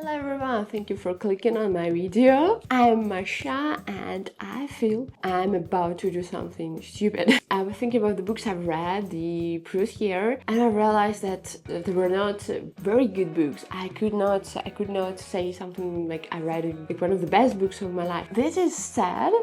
Hello everyone, thank you for clicking on my video. I'm Masha and I feel I'm about to do something stupid. I was thinking about the books I've read the previous year and I realized that they were not very good books. I could not say something like I read like one of the best books of my life. This is sad,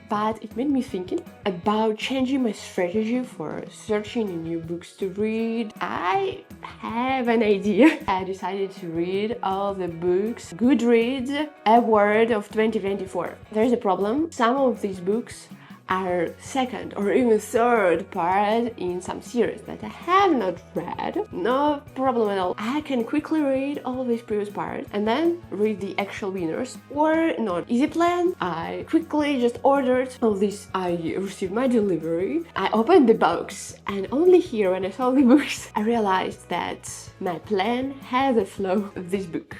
but it made me thinking about changing my strategy for searching new books to read. I have an idea. I decided to read all the books Goodreads Award of 2024. There's a problem. Some of these books are second or even third part in some series that I have not read. No problem at all. I can quickly read all these previous parts and then read the actual winners. Or not. Easy plan. I quickly just ordered all this. I received my delivery. I opened the box and only here when I saw the books I realized that my plan has a flaw of this book.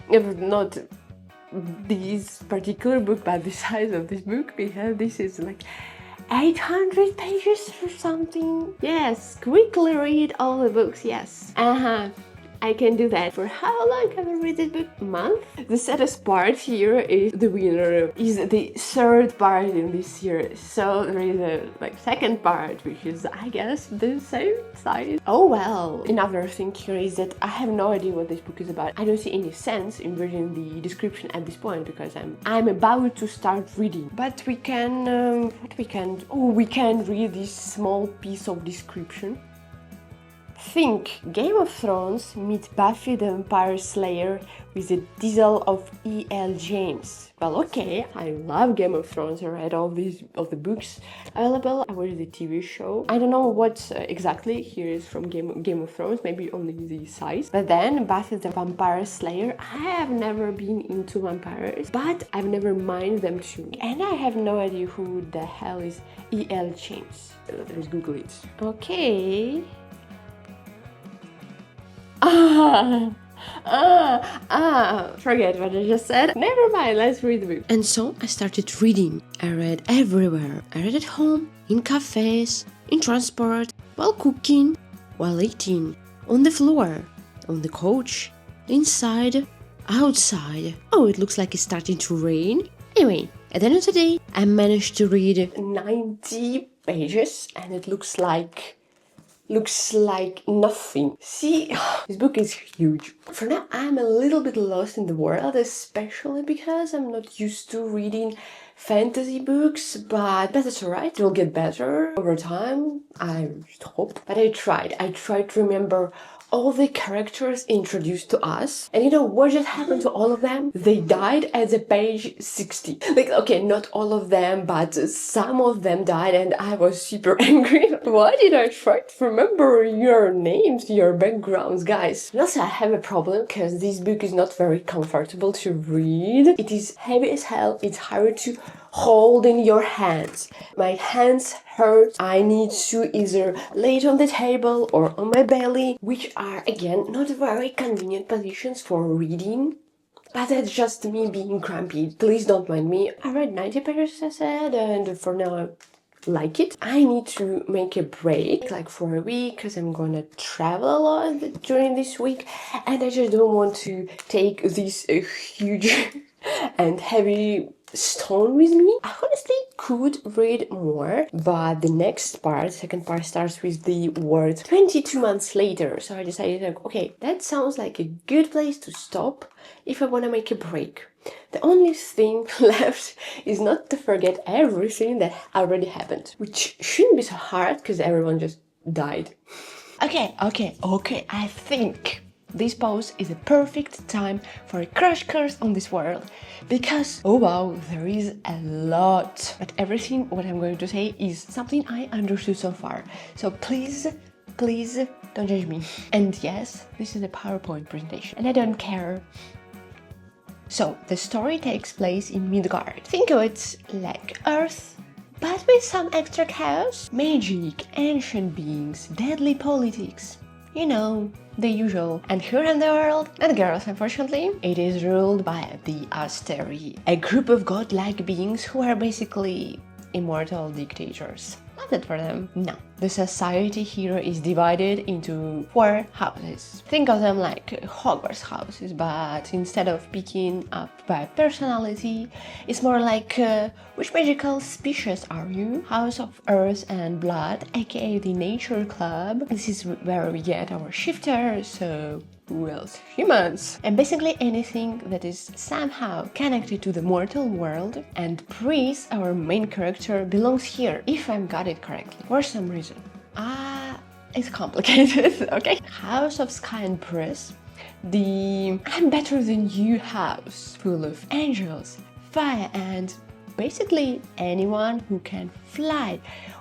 If not this particular book, but the size of this book, because this is like 800 pages or something. Yes, quickly read all the books, yes. I can do that. For how long have I read this book? A month? The saddest part here is the winner is the third part in this series. So there is a second part, which is I guess the same size. Oh well. Another thing here is that I have no idea what this book is about. I don't see any sense in reading the description at this point because I'm about to start reading. But we can we can read this small piece of description. Think Game of Thrones meet Buffy the Vampire Slayer with a diesel of E.L. James. Well, okay, I love Game of Thrones. I read all the books available. I watched the TV show. I don't know what exactly here is from Game of Thrones, maybe only the size. But then Buffy the Vampire Slayer, I have never been into vampires, but I've never minded them too. And I have no idea who the hell is E.L. James. Let's Google it. Okay. Forget what I just said. Never mind, let's read the book. And so I started reading. I read everywhere. I read at home, in cafes, in transport, while cooking, while eating, on the floor, on the couch, inside, outside. Oh, it looks like it's starting to rain. Anyway, at the end of the day, I managed to read 90 pages and it looks like nothing. See, this book is huge. For now, I'm a little bit lost in the world, especially because I'm not used to reading fantasy books, but that's alright. It will get better over time, I hope. But I tried to remember all the characters introduced to us. And you know what just happened to all of them? They died at the page 60. Okay, not all of them, but some of them died and I was super angry. Why did I try to remember your names, your backgrounds, guys? And also I have a problem because this book is not very comfortable to read. It is heavy as hell. It's hard to hold in your hands. My hands hurt. I need to either lay it on the table or on my belly, which are again not very convenient positions for reading. But that's just me being grumpy. Please don't mind me. I read 90 pages, I said, and for now I like it. I need to make a break, like for a week, because I'm gonna travel a lot during this week, and I just don't want to take this huge and heavy stone with me. I honestly could read more, but the next part, second part, starts with the word 22 months later. So I decided, like, okay, that sounds like a good place to stop if I want to make a break. The only thing left is not to forget everything that already happened, which shouldn't be so hard because everyone just died. Okay, I think this pause is a perfect time for a crash course on this world because, oh wow, there is a lot. But everything what I'm going to say is something I understood so far. So please don't judge me. And yes, this is a PowerPoint presentation and I don't care. So the story takes place in Midgard. Think of it like Earth, but with some extra chaos, magic, ancient beings, deadly politics. You know, the usual. And here in the world, not girls unfortunately, it is ruled by the Asteri, a group of godlike beings who are basically immortal dictators. Not it for them. No. The society here is divided into 4 houses. Think of them like Hogwarts houses, but instead of picking up by personality, it's more like which magical species are you? House of Earth and Blood, aka the Nature Club. This is where we get our shifters, so who else? Humans! And basically anything that is somehow connected to the mortal world, and Breeze, our main character, belongs here, if I got it correctly, for some reason. It's complicated, okay? House of Sky and Breeze, the I'm better than you house, full of angels, fire, and basically anyone who can fly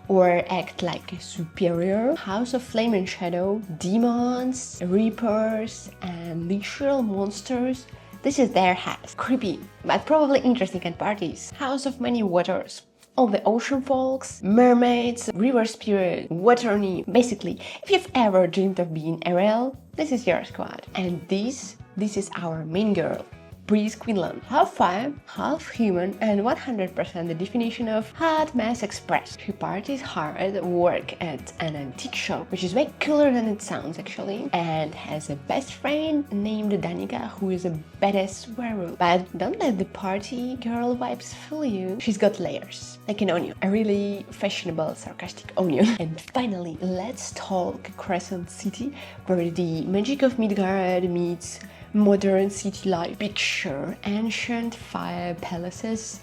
or act like a superior. House of Flame and Shadow, demons, reapers, and literal monsters. This is their house. Creepy, but probably interesting at parties. House of Many Waters. All the ocean folks, mermaids, river spirit, water nymph. Basically, if you've ever dreamed of being Ariel, this is your squad. And this is our main girl, Breeze Quinlan, half fire, half human, and 100% the definition of hot mess express. She parties hard, work at an antique shop, which is way cooler than it sounds actually, and has a best friend named Danica, who is a badass werewolf. But don't let the party girl vibes fool you. She's got layers, like an onion, a really fashionable, sarcastic onion. And finally, let's talk Crescent City, where the magic of Midgard meets modern city life. Picture ancient fire palaces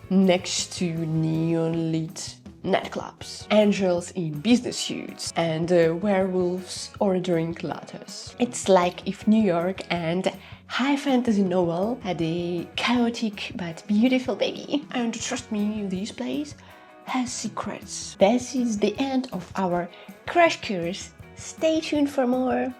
next to neon lit nightclubs, angels in business suits, and werewolves ordering lattes. It's like if New York and high fantasy novel had a chaotic but beautiful baby. And trust me, this place has secrets. This is the end of our crash course. Stay tuned for more.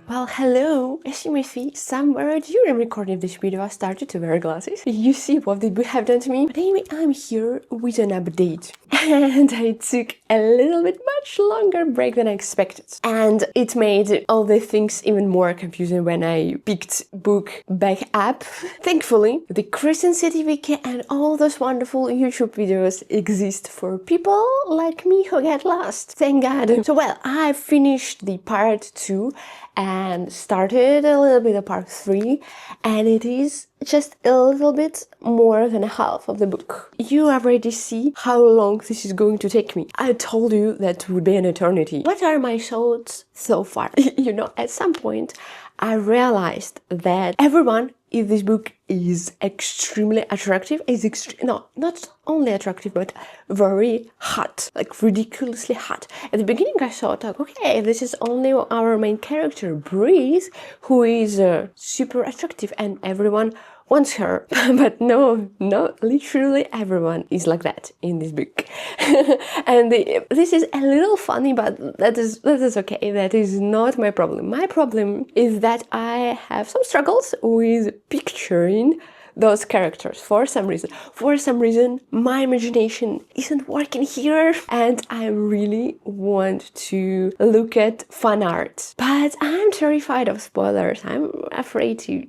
Well, hello! As you may see, somewhere during recording this video I started to wear glasses. You see what they have done to me? But anyway, I'm here with an update. And I took a little bit much longer break than I expected. And it made all the things even more confusing when I picked book back up. Thankfully, the Crescent City Wiki and all those wonderful YouTube videos exist for people like me who get lost. Thank God. So well, I finished the part 2 and started a little bit of part 3, and it is just a little bit more than half of the book. You already see how long this is going to take me. I told you that would be an eternity. What are my thoughts so far? You know, at some point I realized that everyone in this book is extremely attractive, not only attractive, but very hot, like ridiculously hot. At the beginning I thought, like, okay, this is only our main character, Breeze, who is super attractive and everyone wants her. But no, literally everyone is like that in this book. And this is a little funny, but that is okay. That is not my problem. My problem is that I have some struggles with picturing those characters for some reason. For some reason, my imagination isn't working here, and I really want to look at fan art. But I'm terrified of spoilers. I'm afraid to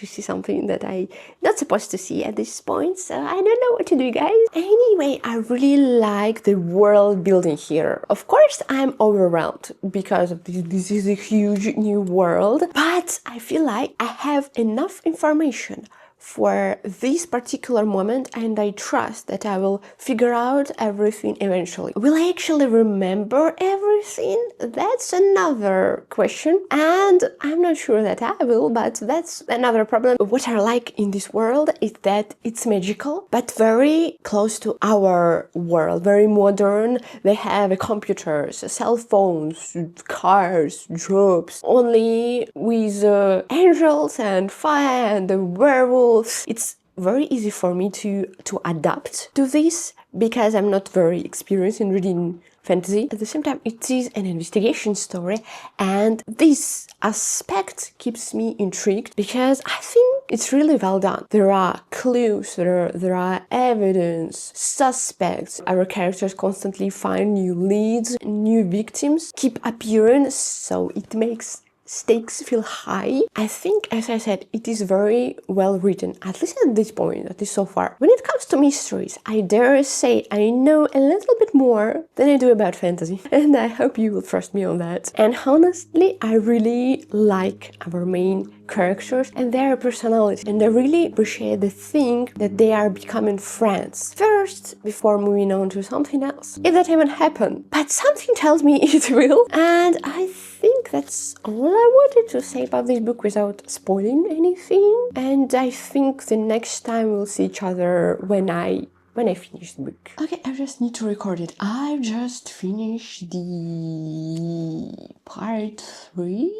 see something that I'm not supposed to see at this point, so I don't know what to do, guys. Anyway, I really like the world building here. Of course, I'm overwhelmed because of this is a huge new world, but I feel like I have enough information for this particular moment, and I trust that I will figure out everything eventually. Will I actually remember everything? That's another question, and I'm not sure that I will, but that's another problem. What I like in this world is that it's magical, but very close to our world, very modern. They have computers, cell phones, cars, jobs, only with angels and fire and the werewolves. It's very easy for me to adapt to this because I'm not very experienced in reading fantasy. At the same time, it is an investigation story, and this aspect keeps me intrigued because I think it's really well done. There are clues, there are evidence, suspects. Our characters constantly find new leads, new victims keep appearing, so it makes stakes feel high. I think, as I said, it is very well written, at least at this point, at least so far. When it comes to mysteries, I dare say I know a little bit more than I do about fantasy, and I hope you will trust me on that. And honestly, I really like our main characters and their personality, and I really appreciate the thing that they are becoming friends first before moving on to something else, if that even happened. But something tells me it will, and I think that's all I wanted to say about this book without spoiling anything. And I think the next time we'll see each other when I finish the book. Okay, I just need to record it. I just finished the part 3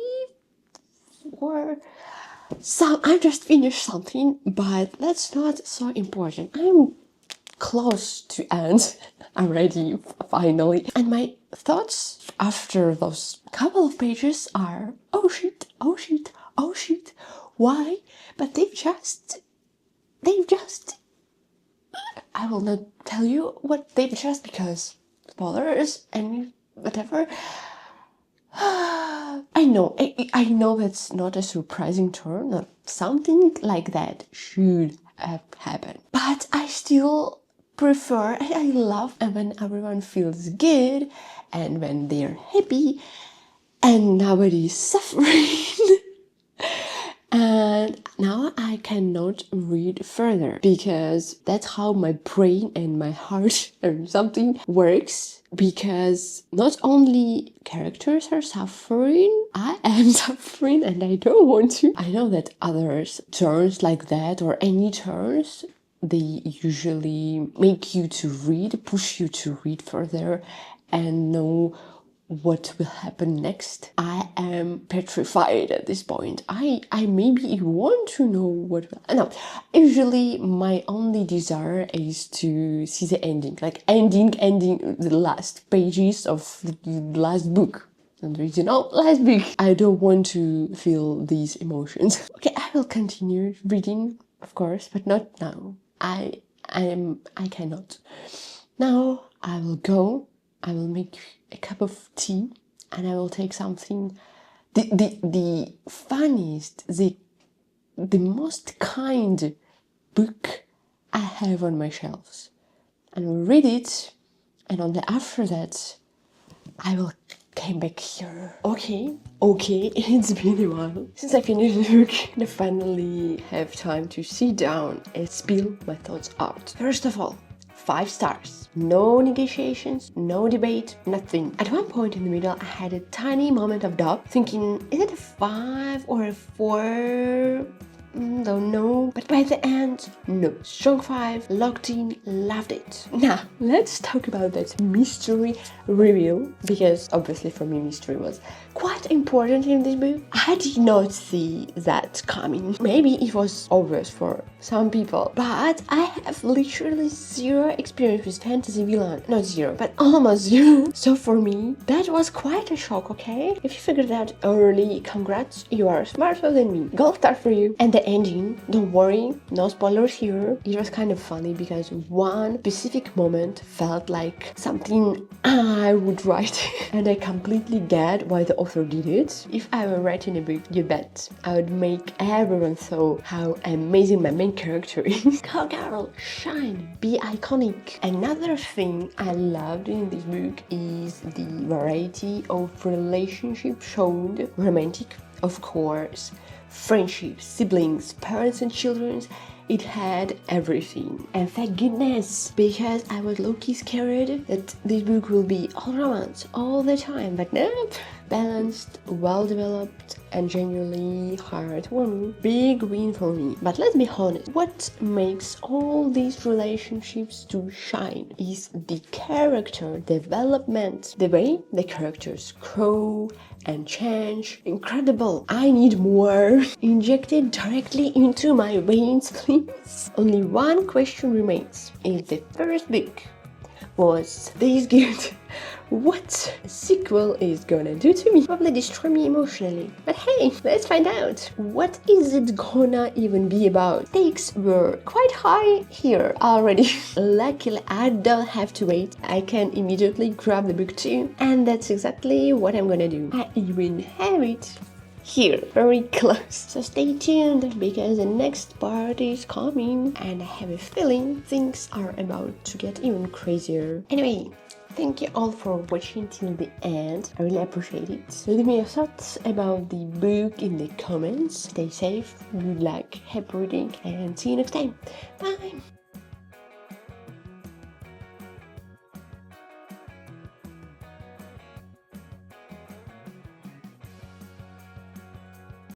or so. I just finished something, but that's not so important. I'm close to end already, finally. And my thoughts after those couple of pages are, oh shit, oh shit, oh shit. Why? But they've just, I will not tell you what they've just, because spoilers and whatever. I know that's not a surprising turn, or something like that should have happened. But I still prefer, I love when everyone feels good and when they're happy and nobody's suffering. And now I cannot read further because that's how my brain and my heart or something works. Because not only characters are suffering, I am suffering and I don't want to. I know that others turns like that, or any turns, they usually make you to read, push you to read further and know what will happen next. I am petrified at this point. I maybe want to know what will... No, usually my only desire is to see the ending, like ending the last pages of the last book. And the original last book. I don't want to feel these emotions. Okay, I will continue reading, of course, but not now. I cannot. Now I will go. I will make a cup of tea and I will take something, the funniest, the most kind book I have on my shelves, and will read it, and after that I will come back here. Okay, it's been a while since I finished the book and I finally have time to sit down and spill my thoughts out. First of all, 5 stars. No negotiations, no debate, nothing. At one point in the middle, I had a tiny moment of doubt, thinking, is it a 5 or a 4? Don't know. But by the end, no. Strong 5, locked in, loved it. Now, let's talk about that mystery reveal, because obviously for me mystery was quite important in this book. I did not see that coming. Maybe it was obvious for some people, but I have literally zero experience with fantasy villain. Not zero, but almost zero. So for me, that was quite a shock, okay? If you figured out early, congrats, you are smarter than me. Gold star for you. And the ending, don't worry, no spoilers here. It was kind of funny because one specific moment felt like something I would write. And I completely get why the author did it. If I were writing a book, you bet I would make everyone know how amazing my main character is. Go girl, shine, be iconic. Another thing I loved in this book is the variety of relationships shown. Romantic, of course, friendships, siblings, parents and children. It had everything. And thank goodness, because I was low-key scared that this book will be all romance all the time, but nope. Balanced, well-developed, and genuinely heartwarming. Big win for me. But let's be honest, what makes all these relationships to shine is the character development. The way the characters grow and change. Incredible. I need more. Injected directly into my veins, please. Only one question remains. If the first book was this good, what a sequel is gonna do to me? Probably destroy me emotionally. But hey, let's find out. What is it gonna even be about? Stakes were quite high here already. Luckily, I don't have to wait. I can immediately grab the book too. And that's exactly what I'm gonna do. I even have it here, very close. So stay tuned because the next part is coming and I have a feeling things are about to get even crazier. Anyway, thank you all for watching till the end. I really appreciate it. Leave me your thoughts about the book in the comments. Stay safe, good luck, happy reading, and see you next time. Bye!